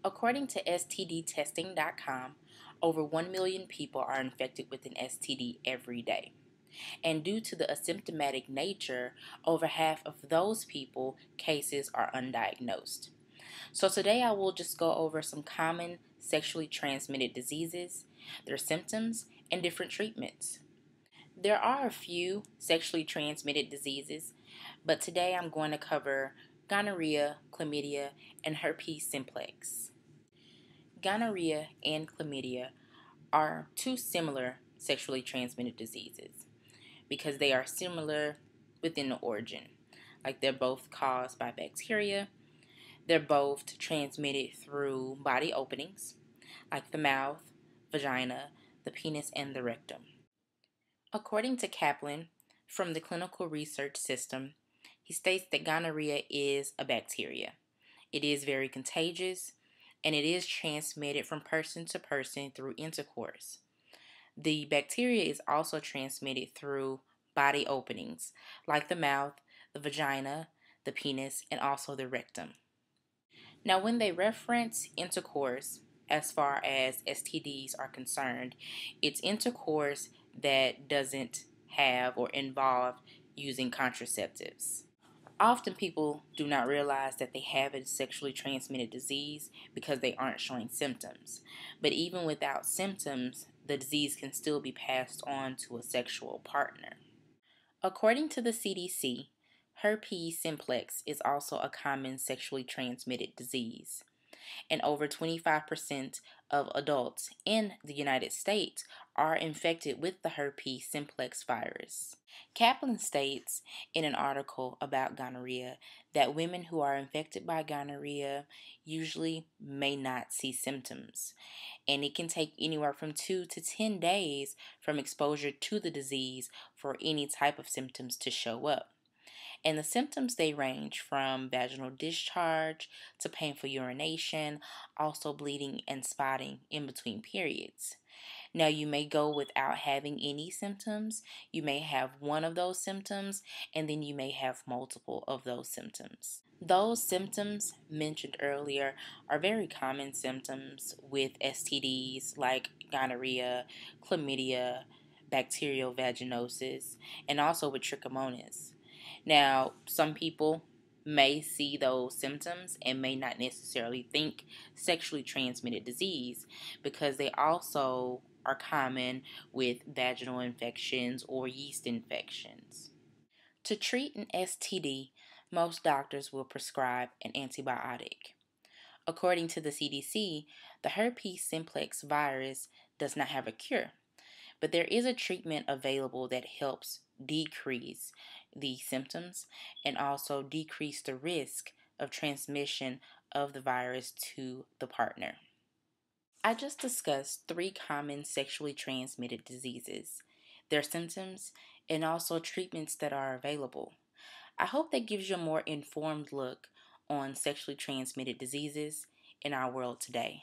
According to STDtesting.com, over 1 million people are infected with an STD every day. And due to the asymptomatic nature, over half of those people cases are undiagnosed. So today I will just go over some common sexually transmitted diseases, their symptoms, and different treatments. There are a few sexually transmitted diseases, but today I'm going to cover gonorrhea, chlamydia, and herpes simplex. Gonorrhea and chlamydia are two similar sexually transmitted diseases because they are similar within the origin. Like they're both caused by bacteria. They're both transmitted through body openings, like the mouth, vagina, the penis, and the rectum. According to Kaplan, from the Clinical Research System, he states that gonorrhea is a bacteria. It is very contagious, and it is transmitted from person to person through intercourse. The bacteria is also transmitted through body openings, like the mouth, the vagina, the penis, and also the rectum. Now, when they reference intercourse, as far as STDs are concerned, it's intercourse that doesn't have or involve using contraceptives. Often people do not realize that they have a sexually transmitted disease because they aren't showing symptoms. But even without symptoms, the disease can still be passed on to a sexual partner. According to the CDC, herpes simplex is also a common sexually transmitted disease, and over 25% of adults in the United States are infected with the herpes simplex virus. Kaplan states in an article about gonorrhea that women who are infected by gonorrhea usually may not see symptoms, and it can take anywhere from 2 to 10 days from exposure to the disease for any type of symptoms to show up. And the symptoms, they range from vaginal discharge to painful urination, also bleeding and spotting in between periods. Now, you may go without having any symptoms. You may have one of those symptoms, and then you may have multiple of those symptoms. Those symptoms mentioned earlier are very common symptoms with STDs like gonorrhea, chlamydia, bacterial vaginosis, and also with trichomonas. Now, some people may see those symptoms and may not necessarily think sexually transmitted disease because they also are common with vaginal infections or yeast infections. To treat an STD, most doctors will prescribe an antibiotic. According to the CDC, the herpes simplex virus does not have a cure, but there is a treatment available that helps decrease the symptoms and also decrease the risk of transmission of the virus to the partner. I just discussed 3 common sexually transmitted diseases, their symptoms, and also treatments that are available. I hope that gives you a more informed look on sexually transmitted diseases in our world today.